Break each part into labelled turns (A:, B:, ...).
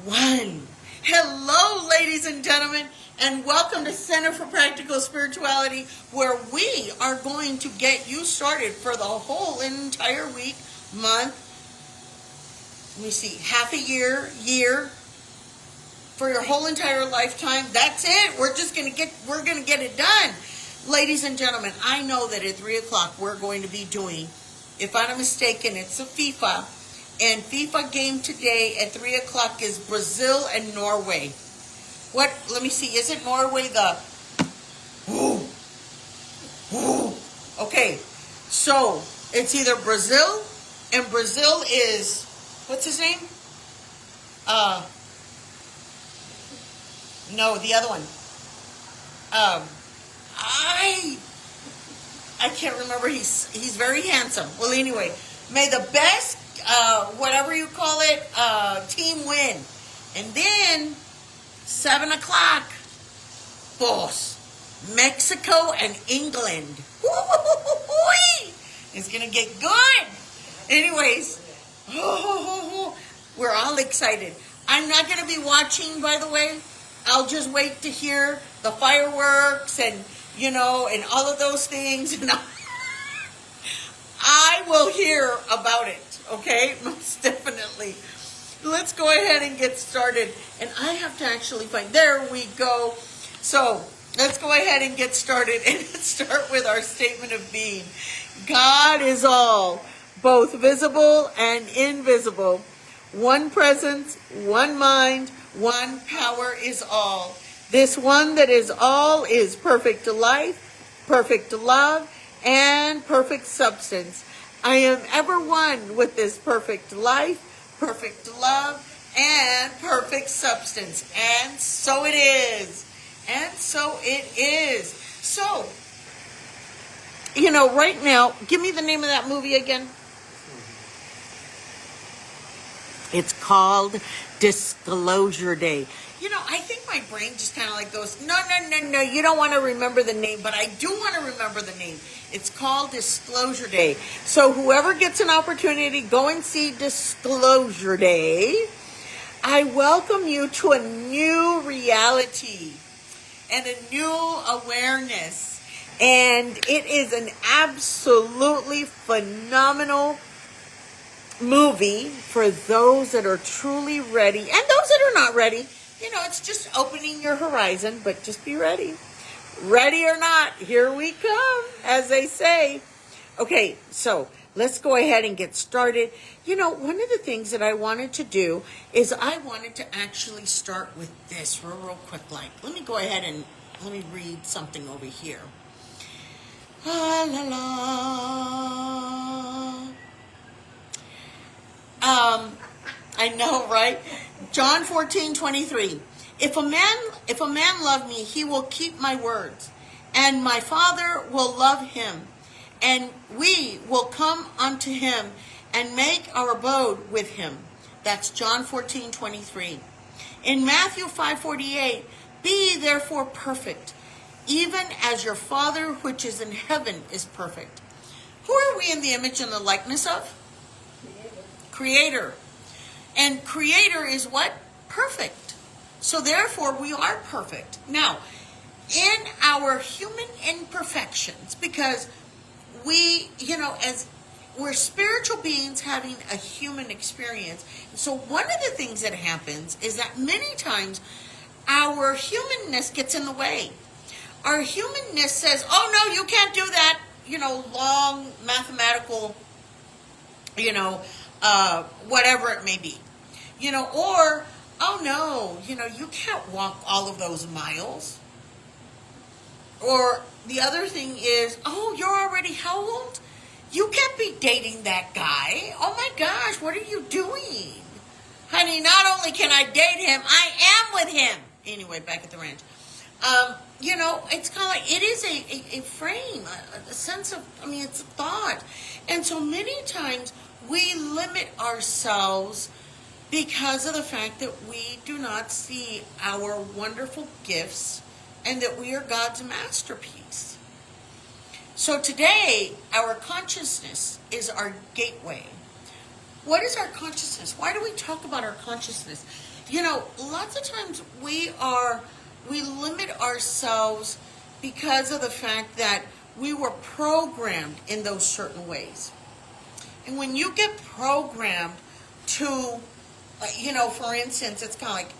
A: one. Hello, ladies and gentlemen, and welcome to Center for Practical Spirituality, where we are going to get you started for the whole entire week, month, let me see, half a year, for your whole entire lifetime. That's it. We're gonna get it done. Ladies and gentlemen, I know that at 3 o'clock we're going to be doing, if I'm not mistaken, it's a FIFA. And FIFA game today at 3 o'clock is Brazil and Norway. What? Let me see. Is it Norway Okay. So, it's either Brazil, and Brazil is, what's his name? No, the other one. I can't remember. He's very handsome. Well, anyway, may the best, whatever you call it, team win. And then 7 o'clock, boss, Mexico and England. It's gonna get good. Anyways, we're all excited. I'm not gonna be watching, by the way. I'll just wait to hear the fireworks and, and all of those things. And I will hear about it, okay? Most definitely. Let's go ahead and get started. And I have to actually find, there we go. So let's go ahead and get started and start with our statement of being. God is all, both visible and invisible. One presence, one mind, one power is all. This one that is all is perfect life, perfect love, and perfect substance. I am ever one with this perfect life, perfect love, and perfect substance. And so it is. And so it is. So, right now, give me the name of that movie again. It's called Disclosure Day. I think my brain just kind of like goes, no, you don't want to remember the name, but I do want to remember the name. It's called Disclosure Day. So whoever gets an opportunity, go and see Disclosure Day. I welcome you to a new reality and a new awareness. And it is an absolutely phenomenal movie for those that are truly ready and those that are not ready. It's just opening your horizon, but just be ready. Ready or not, here we come, as they say. Okay, so let's go ahead and get started. One of the things that I wanted to do is I wanted to actually start with this real quick. Let me go ahead and let me read something over here. La la la. I know, right? John 14:23. If a man love me, he will keep my words, and my Father will love him, and we will come unto him and make our abode with him. That's John 14:23. In Matthew 5:48, be therefore perfect, even as your Father which is in heaven is perfect. Who are we in the image and the likeness of? Creator. And Creator is what? Perfect. So therefore, we are perfect. Now, in our human imperfections, because we, as we're spiritual beings having a human experience. So one of the things that happens is that many times our humanness gets in the way. Our humanness says, oh, no, you can't do that, long mathematical, whatever it may be. Or, oh no, you can't walk all of those miles. Or the other thing is, oh, you're already how old? You can't be dating that guy. Oh my gosh, what are you doing? Honey, not only can I date him, I am with him. Anyway, back at the ranch. It's kind of like, it is a frame, a sense of, it's a thought. And so many times we limit ourselves because of the fact that we do not see our wonderful gifts and that we are God's masterpiece. So today, our consciousness is our gateway. What is our consciousness? Why do we talk about our consciousness? You know, lots of times we limit ourselves because of the fact that we were programmed in those certain ways. And when you get programmed to, for instance, it's kind of like,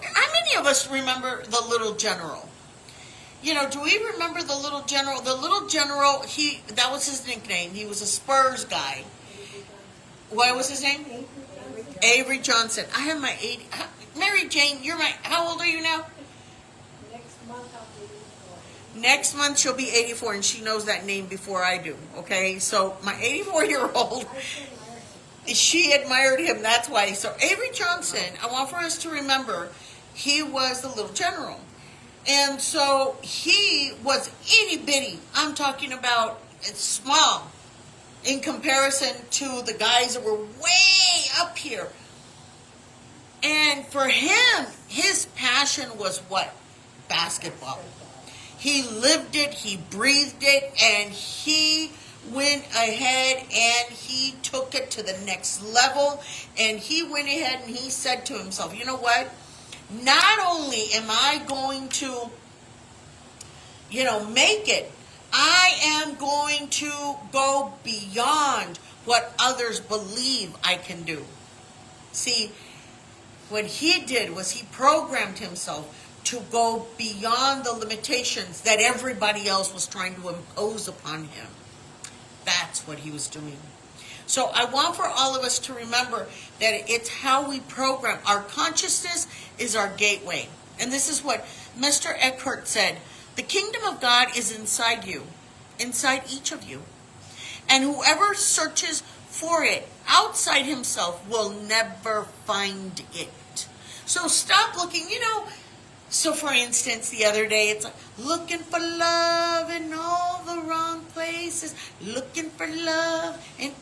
A: how many of us remember the Little General? Do we remember the Little General? The Little General, that was his nickname. He was a Spurs guy. What was his name? Avery Johnson. I have my 80. Mary Jane, how old are you now? Next month she'll be 84, and she knows that name before I do. Okay, so my 84-year-old, she admired him. That's why. So Avery Johnson, I want for us to remember, he was the Little General. And so he was itty bitty. I'm talking about small in comparison to the guys that were way up here. And for him, his passion was what? Basketball. He lived it, he breathed it, and he went ahead and he took it to the next level. And he went ahead and he said to himself, you know what? Not only am I going to, make it, I am going to go beyond what others believe I can do. See, what he did was he programmed himself to go beyond the limitations that everybody else was trying to impose upon him. That's what he was doing. So I want for all of us to remember that it's how we program. Our consciousness is our gateway. And this is what Mr. Eckhart said. The kingdom of God is inside you, inside each of you. And whoever searches for it outside himself will never find it. So stop looking, So for instance, the other day, it's like, looking for love in all the wrong places, looking for love and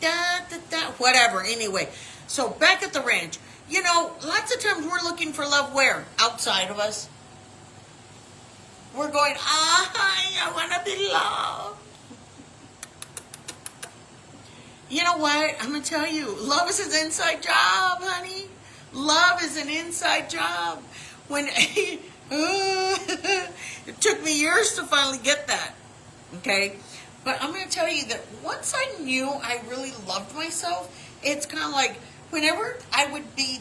A: whatever. Anyway, so back at the ranch, lots of times we're looking for love where? Outside of us. We're going, I want to be loved. You know what? I'm going to tell you, love is an inside job, honey. Love is an inside job. It took me years to finally get that, okay? But I'm going to tell you that once I knew I really loved myself, it's kind of like whenever I would be,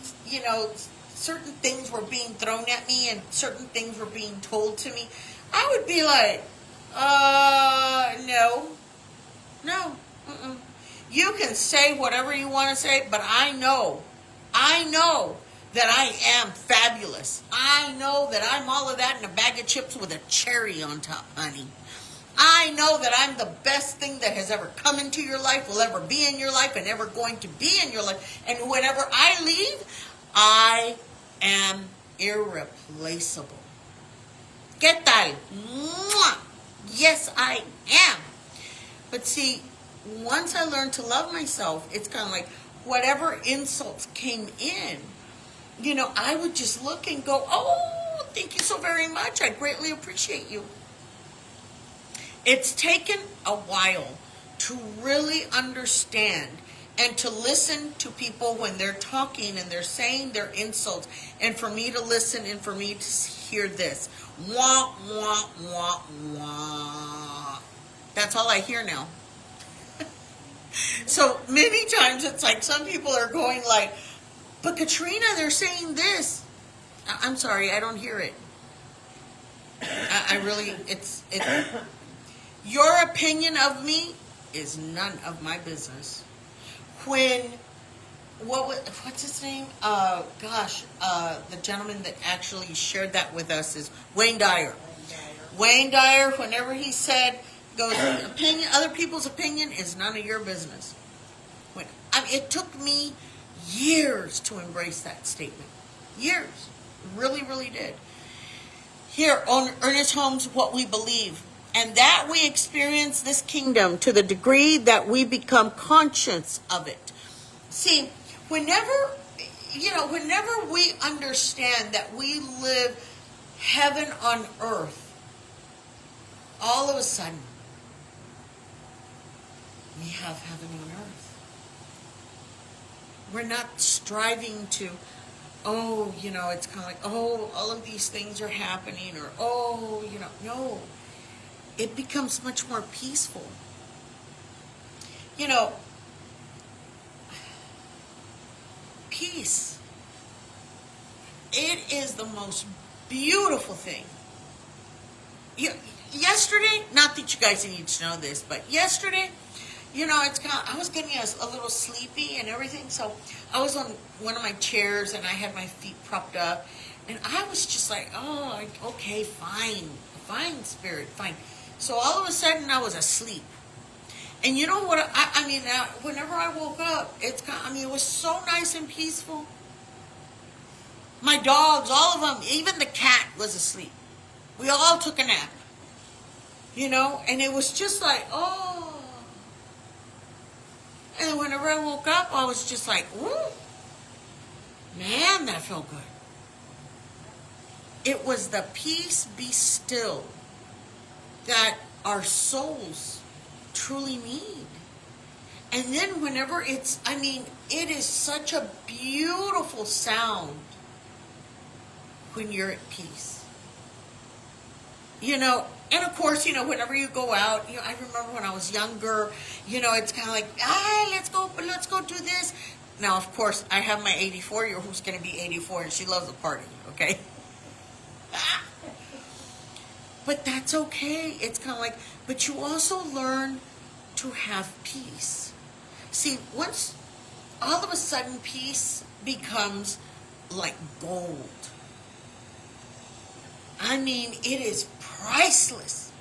A: certain things were being thrown at me and certain things were being told to me, I would be like, no, You can say whatever you want to say, but I know that I am fabulous. I know that I'm all of that in a bag of chips with a cherry on top, honey. I know that I'm the best thing that has ever come into your life, will ever be in your life, and ever going to be in your life. And whenever I leave, I am irreplaceable. ¿Qué tal? Mwah! Yes, I am. But see, once I learned to love myself, it's kind of like whatever insults came in, I would just look and go, oh, thank you so very much. I greatly appreciate you. It's taken a while to really understand and to listen to people when they're talking and they're saying their insults, and for me to listen and for me to hear this. Wah, wah, wah, wah. That's all I hear now. So many times it's like some people are going like, but Katrina, they're saying this. I'm sorry, I don't hear it. I really, it's your opinion of me is none of my business. What's his name? The gentleman that actually shared that with us is Wayne Dyer. Wayne Dyer, whenever he said, other people's opinion is none of your business. It took me years to embrace that statement. Years. Really, really did. Here on Ernest Holmes, What We Believe. And that we experience this kingdom to the degree that we become conscious of it. See, whenever we understand that we live heaven on earth, all of a sudden, we have heaven on earth. We're not striving to, oh, it's kind of like, oh, all of these things are happening, or, oh, no. It becomes much more peaceful. Peace. It is the most beautiful thing. Yesterday, not that you guys need to know this, but yesterday, it's kind of, I was getting a little sleepy and everything, so I was on one of my chairs and I had my feet propped up, and I was just like, oh, okay, fine, spirit, fine. So all of a sudden I was asleep. And you know what, I mean, whenever I woke up, it was so nice and peaceful. My dogs, all of them, even the cat was asleep. We all took a nap. And it was just like, oh. And whenever I woke up, I was just like, ooh, man, that felt good. It was the peace be still that our souls truly need. And then whenever it is such a beautiful sound when you're at peace. And of course, whenever you go out, I remember when I was younger, it's kind of like, let's go do this. Now, of course, I have my 84-year-old who's going to be 84, and she loves the party, okay? But that's okay. It's kind of like, but you also learn to have peace. See, once, all of a sudden, peace becomes like gold. It is priceless.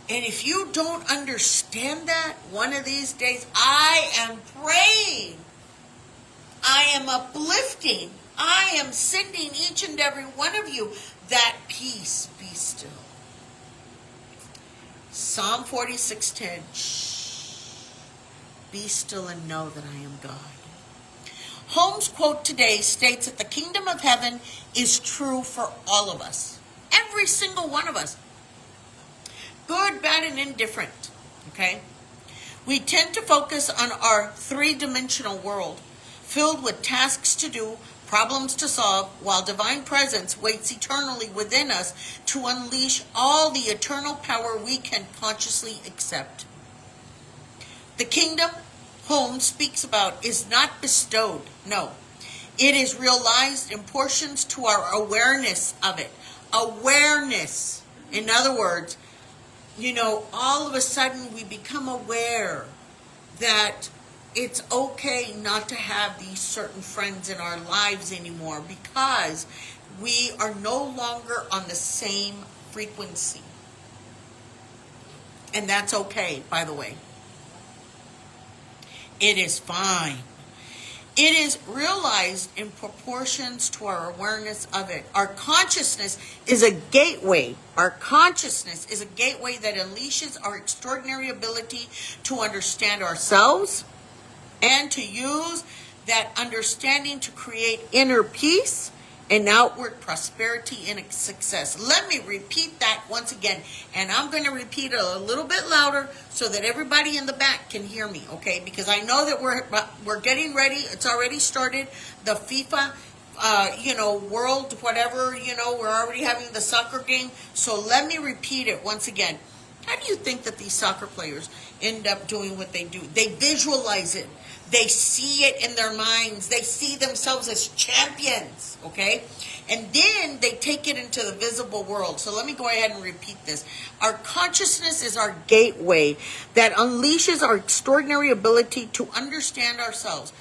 A: And if you don't understand that, one of these days, I am praying. I am uplifting. I am sending each and every one of you that peace be still. Psalm 46:10. Be still and know that I am God. Holmes' quote today states that the kingdom of heaven is true for all of us. Every single one of us. Good, bad, and indifferent. Okay? We tend to focus on our three-dimensional world, filled with tasks to do, problems to solve, while divine presence waits eternally within us to unleash all the eternal power we can consciously accept. The kingdom Holmes speaks about is not bestowed. No. It is realized in portions to our awareness of it. Awareness. In other words, all of a sudden we become aware that it's okay not to have these certain friends in our lives anymore because we are no longer on the same frequency. And that's okay, by the way. It is fine. It is realized in proportions to our awareness of it. Our consciousness is a gateway. Our consciousness is a gateway that unleashes our extraordinary ability to understand ourselves and to use that understanding to create inner peace and outward prosperity and success. Let me repeat that once again, and I'm going to repeat it a little bit louder so that everybody in the back can hear me, okay? Because I know that we're getting ready. It's already started. The FIFA, world, whatever, we're already having the soccer game. So let me repeat it once again. How do you think that these soccer players end up doing what they do? They visualize it. They see it in their minds. They see themselves as champions, okay? And then they take it into the visible world. So let me go ahead and repeat this. Our consciousness is our gateway that unleashes our extraordinary ability to understand ourselves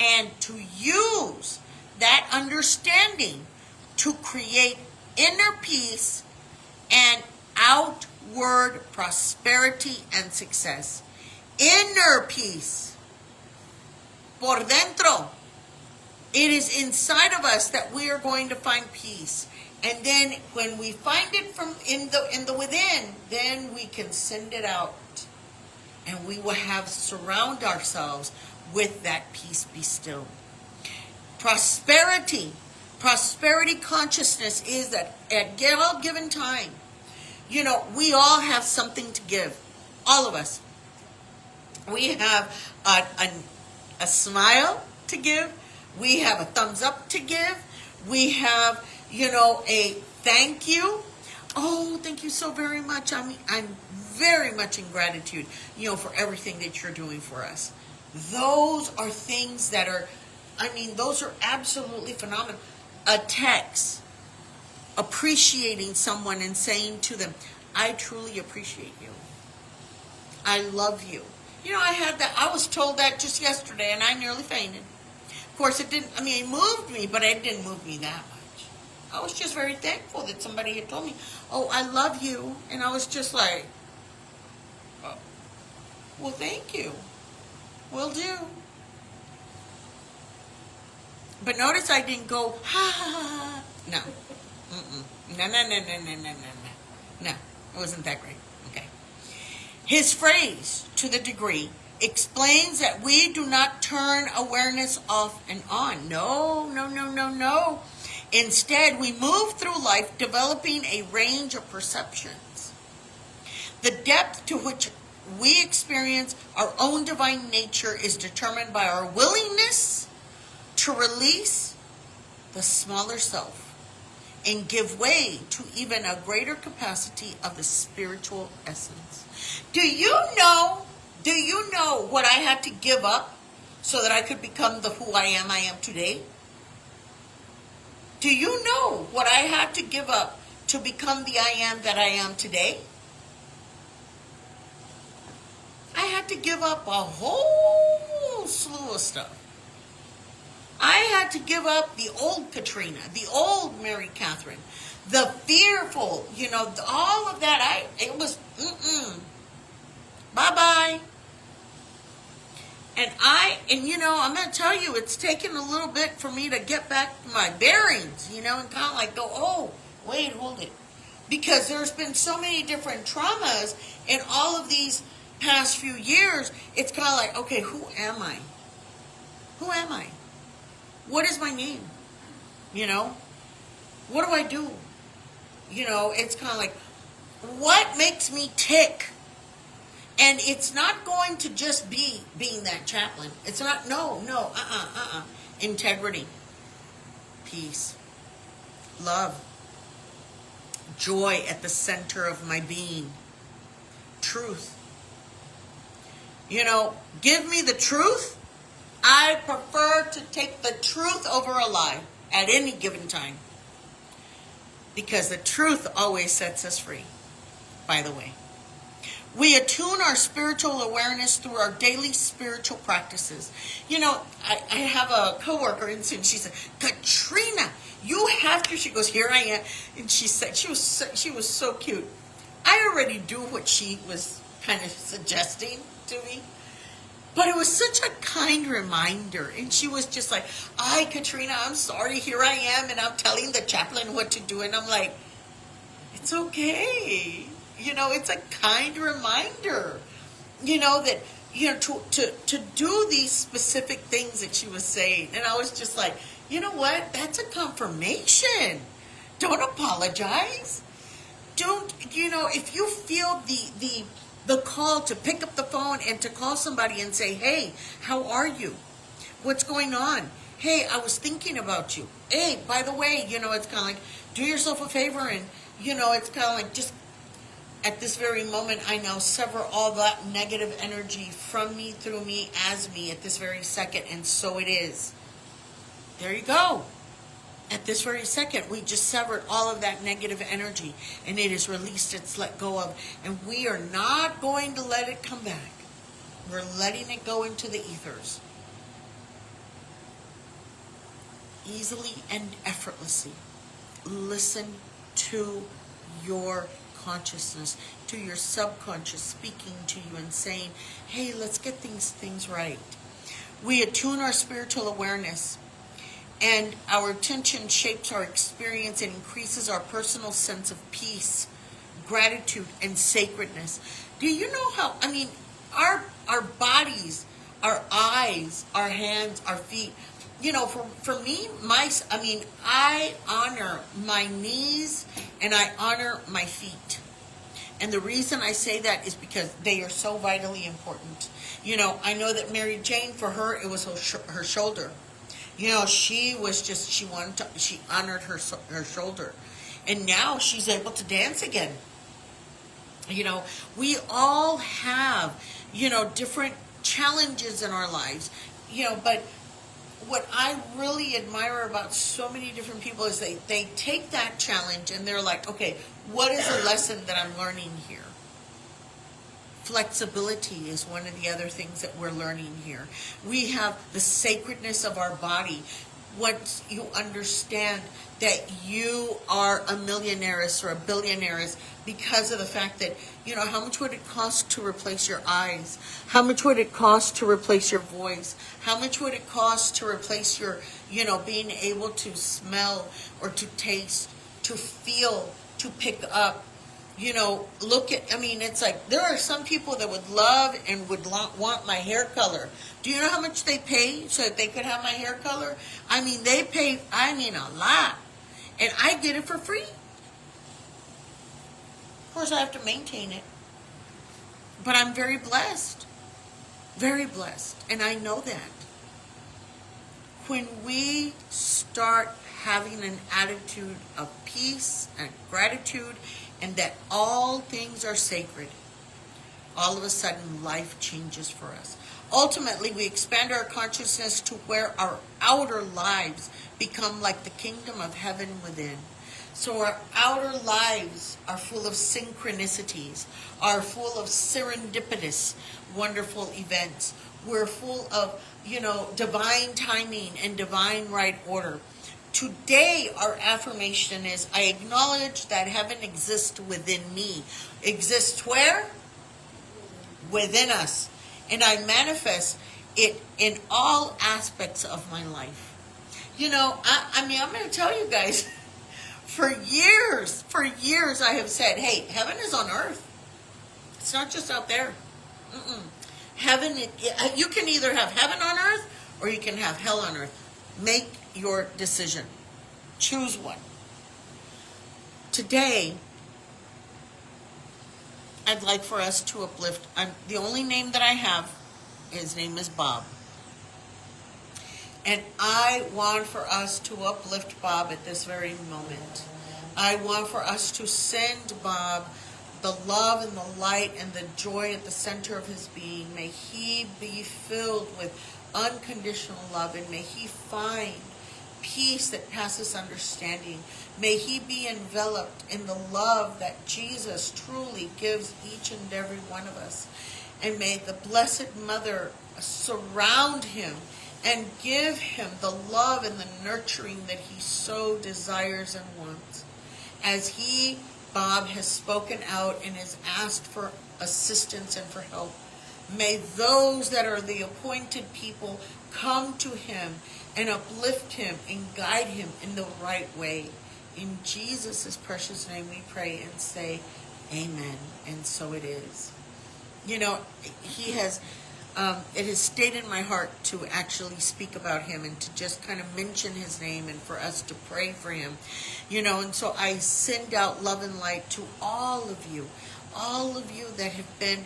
A: and to use that understanding to create inner peace and outward prosperity and success. Inner peace. Por dentro. It is inside of us that we are going to find peace. And then when we find it from in the within, then we can send it out. And we will surround ourselves with that peace be still. Prosperity. Prosperity consciousness is that at all given time, we all have something to give. All of us. We have a smile to give. We have a thumbs up to give. We have, a thank you. Oh, thank you so very much. I'm very much in gratitude, for everything that you're doing for us. Those are things that are, those are absolutely phenomenal. A text, appreciating someone and saying to them, I truly appreciate you. I love you. I had that. I was told that just yesterday, and I nearly fainted. Of course, it didn't. It moved me, but it didn't move me that much. I was just very thankful that somebody had told me, "Oh, I love you," and I was just like, oh, "Well, thank you. Will do." But notice I didn't go, "Ha ha ha." No, no. It wasn't that great. Okay. His phrase, to the degree, explains that we do not turn awareness off and on. No. Instead, we move through life developing a range of perceptions. The depth to which we experience our own divine nature is determined by our willingness to release the smaller self and give way to even a greater capacity of the spiritual essence. Do you know what I had to give up so that I could become the who I am today? Do you know what I had to give up to become the I am that I am today? I had to give up a whole slew of stuff. I had to give up the old Katrina, the old Mary Catherine, the fearful, all of that. It was, bye-bye. And I'm going to tell you, it's taken a little bit for me to get back to my bearings, and kind of like go, oh, wait, hold it. Because there's been so many different traumas in all of these past few years. It's kind of like, okay, who am I? Who am I? What is my name? What do I do? It's kind of like, what makes me tick? And it's not going to just be being that chaplain. It's not, no, integrity, peace, love, joy at the center of my being, truth. Give me the truth. I prefer to take the truth over a lie at any given time. Because the truth always sets us free, by the way. We attune our spiritual awareness through our daily spiritual practices. I have a coworker, and she said, Katrina, you have to. She goes, here I am. And she said, she was so cute. I already do what she was kind of suggesting to me. But it was such a kind reminder. And she was just like, Katrina, I'm sorry. Here I am. And I'm telling the chaplain what to do. And I'm like, it's okay. It's a kind reminder, that, to do these specific things that she was saying. And I was just like, you know what? That's a confirmation. Don't apologize. Don't, if you feel the call to pick up the phone and to call somebody and say, hey, how are you? What's going on? Hey, I was thinking about you. Hey, by the way, it's kind of like, do yourself a favor and, it's kind of like just at this very moment, I now sever all that negative energy from me, through me, as me at this very second. And so it is. There you go. At this very second, we just severed all of that negative energy, and it is released, it's let go of, and we are not going to let it come back. We're letting it go into the ethers. Easily and effortlessly. Listen to your consciousness, to your subconscious speaking to you and saying, hey, let's get these things right. We attune our spiritual awareness, and our attention shapes our experience and increases our personal sense of peace, gratitude, and sacredness. Do you know how, our bodies, our eyes, our hands, our feet, for me, I honor my knees and I honor my feet. And the reason I say that is because they are so vitally important. I know that Mary Jane, for her, it was her shoulder. You know, she honored her shoulder. And now she's able to dance again. You know, we all have, you know, different challenges in our lives, you know, but what I really admire about so many different people is they take that challenge and they're like, okay, what is the lesson that I'm learning here? Flexibility is one of the other things that we're learning here. We have the sacredness of our body. Once you understand that you are a millionaires or a billionaires because of the fact that, you know, how much would it cost to replace your eyes? How much would it cost to replace your voice? How much would it cost to replace your, you know, being able to smell or to taste, to feel, to pick up? You know, I mean, it's like, there are some people that would love and would want my hair color. Do you know how much they pay so that they could have my hair color? I mean, they pay, a lot. And I get it for free. Of course, I have to maintain it. But I'm very blessed. Very blessed. And I know that. When we start having an attitude of peace and gratitude, and that all things are sacred, all of a sudden life changes for us. Ultimately, we expand our consciousness to where our outer lives become like the kingdom of heaven within. So our outer lives are full of synchronicities, are full of serendipitous, wonderful events. We're full of, you know, divine timing and divine right order. Today, our affirmation is, I acknowledge that heaven exists within me. Exists where? Within us. And I manifest it in all aspects of my life. You know, I mean, I'm going to tell you guys, for years I have said, hey, heaven is on earth. It's not just out there. Heaven, you can either have heaven on earth or you can have hell on earth. Make your decision. Choose one. Today, I'd like for us to uplift. The only name that I have, his name is Bob. And I want for us to uplift Bob at this very moment. I want for us to send Bob the love and the light and the joy at the center of his being. May he be filled with unconditional love, and may he find peace that passes understanding. May he be enveloped in the love that Jesus truly gives each and every one of us. And may the Blessed Mother surround him and give him the love and the nurturing that he so desires and wants. As Bob, has spoken out and has asked for assistance and for help, may those that are the appointed people come to him and uplift him and guide him in the right way. In Jesus' precious name we pray and say amen. And so it is. You know, it has stayed in my heart to actually speak about him and to just kind of mention his name and for us to pray for him. You know, and so I send out love and light to all of you that have been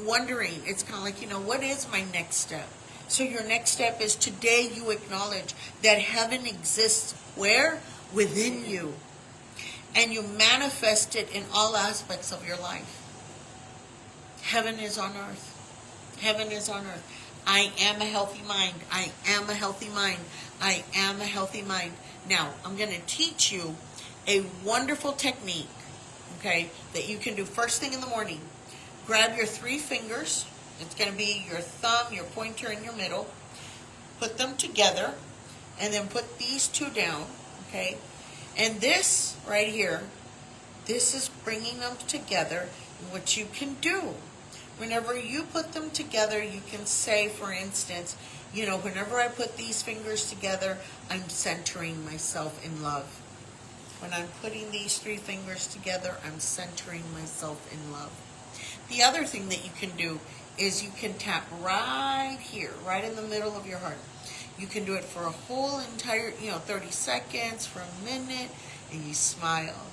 A: wondering. It's kind of like, you know, what is my next step? So your next step is today you acknowledge that heaven exists where? Within you. And you manifest it in all aspects of your life. Heaven is on earth. Heaven is on earth. I am a healthy mind. I am a healthy mind. I am a healthy mind. Now, I'm going to teach you a wonderful technique, okay, that you can do first thing in the morning. Grab your 3 fingers. It's going to be your thumb, your pointer, and your middle. Put them together, and then put these 2 down, okay? And this right here, this is bringing them together. What you can do, whenever you put them together, you can say, for instance, you know, whenever I put these fingers together, I'm centering myself in love. When I'm putting these 3 fingers together, I'm centering myself in love. The other thing that you can do is you can tap right here, right in the middle of your heart. You can do it for a whole entire, 30 seconds, for a minute, and you smile.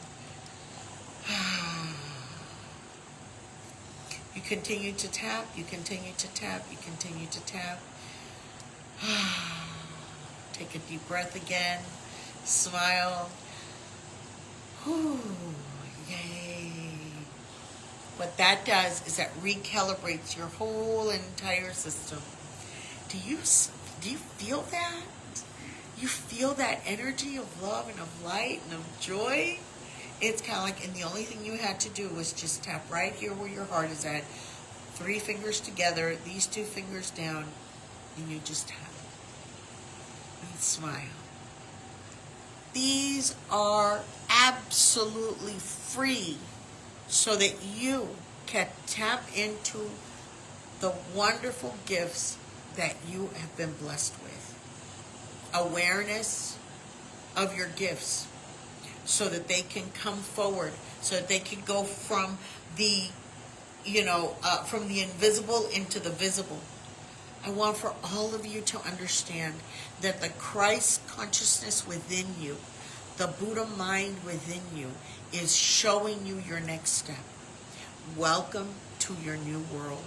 A: You continue to tap, you continue to tap, you continue to tap. Take a deep breath again. Smile. Whew, yay. What that does is that recalibrates your whole entire system. Do you feel that? You feel that energy of love and of light and of joy? It's kind of like, and the only thing you had to do was just tap right here where your heart is at. 3 fingers together, these 2 fingers down, and you just tap. And smile. These are absolutely free so that you can tap into the wonderful gifts that you have been blessed with. Awareness of your gifts so that they can come forward, so that they can go from the, from the invisible into the visible. I want for all of you to understand that the Christ consciousness within you, the Buddha mind within you, is showing you your next step. Welcome to your new world.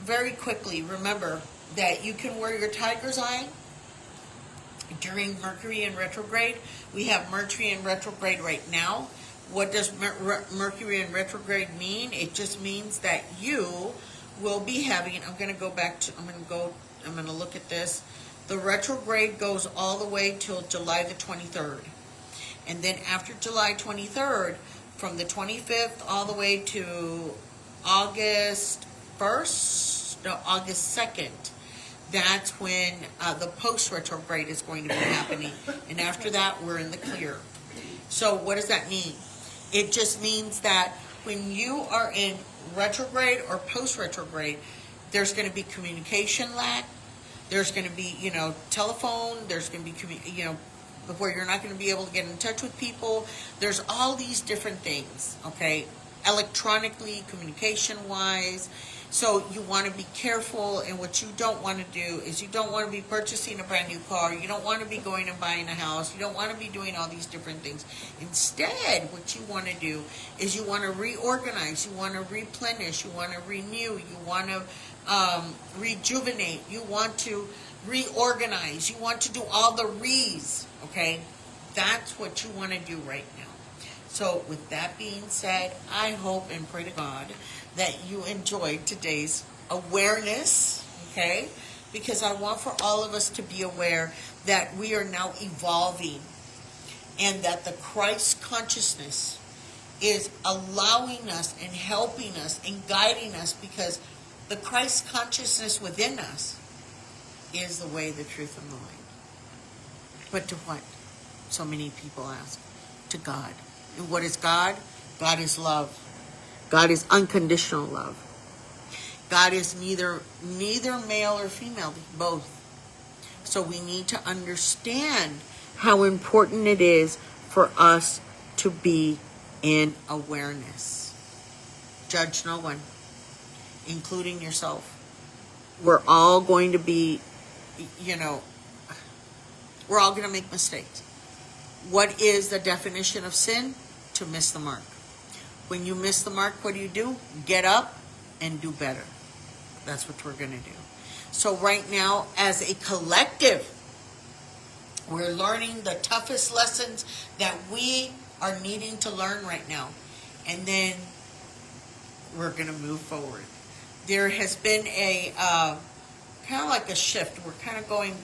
A: Very quickly, remember that you can wear your tiger's eye during Mercury in retrograde. We have Mercury in retrograde right now. What does Mercury in retrograde mean? It just means that you will be having, I'm going to look at this. The retrograde goes all the way till July the 23rd. And then after July 23rd, from the 25th all the way to August 2nd, that's when the post-retrograde is going to be happening. And after that, we're in the clear. So what does that mean? It just means that when you are in retrograde or post-retrograde, there's going to be communication lack. There's going to be, telephone. There's going to be, where you're not going to be able to get in touch with people. There's all these different things, okay? Electronically, communication-wise. So you want to be careful, and what you don't want to do is you don't want to be purchasing a brand new car. You don't want to be going and buying a house. You don't want to be doing all these different things. Instead, what you want to do is you want to reorganize. You want to replenish. You want to renew. You want to rejuvenate. You want to reorganize. You want to do all the re's, okay? That's what you want to do right now. So with that being said, I hope and pray to God that you enjoyed today's awareness, okay? Because I want for all of us to be aware that we are now evolving and that the Christ consciousness is allowing us and helping us and guiding us, because the Christ consciousness within us is the way, the truth, and the light. But to what? So many people ask. To God. And what is God? God is love. God is unconditional love. God is neither male or female, both. So we need to understand how important it is for us to be in awareness. Judge no one, including yourself. We're all going to be, we're all going to make mistakes. What is the definition of sin? To miss the mark. When you miss the mark, what do? Get up and do better. That's what we're going to do. So right now, as a collective, we're learning the toughest lessons that we are needing to learn right now. And then we're going to move forward. There has been a kind of like a shift. We're kind of going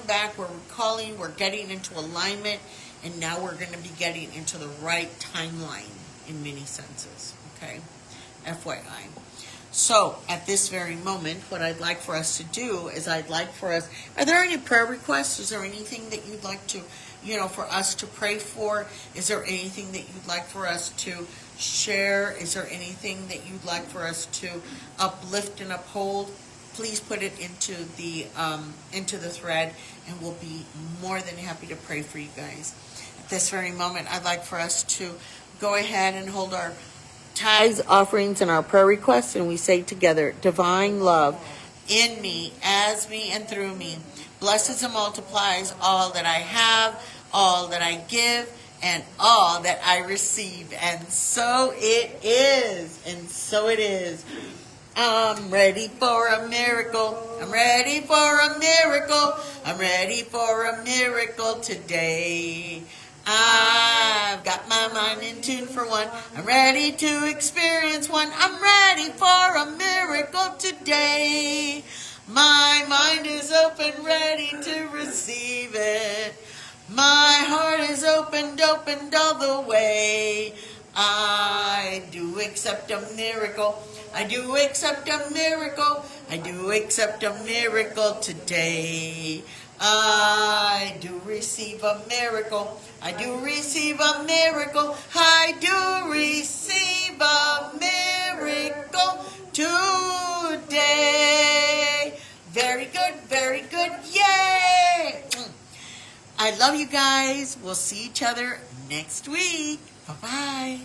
A: back, we're recalling, we're getting into alignment, and now we're going to be getting into the right timeline in many senses, okay? FYI. So, at this very moment, what I'd like for us to do is are there any prayer requests? Is there anything that you'd like to, for us to pray for? Is there anything that you'd like for us to share? Is there anything that you'd like for us to uplift and uphold? Please put it into the thread, and we'll be more than happy to pray for you guys. At this very moment, I'd like for us to go ahead and hold our tithes, offerings, and our prayer requests, and we say together, divine love in me, as me, and through me, blesses and multiplies all that I have, all that I give, and all that I receive. And so it is, and so it is. I'm ready for a miracle. I'm ready for a miracle. I'm ready for a miracle today. I've got my mind in tune for one. I'm ready to experience one. I'm ready for a miracle today. My mind is open, ready to receive it. My heart is opened all the way. I do accept a miracle. I do accept a miracle. I do accept a miracle today. I do receive a miracle. I do receive a miracle. I do receive a miracle today. Very good, very good. Yay! I love you guys. We'll see each other next week. Bye-bye.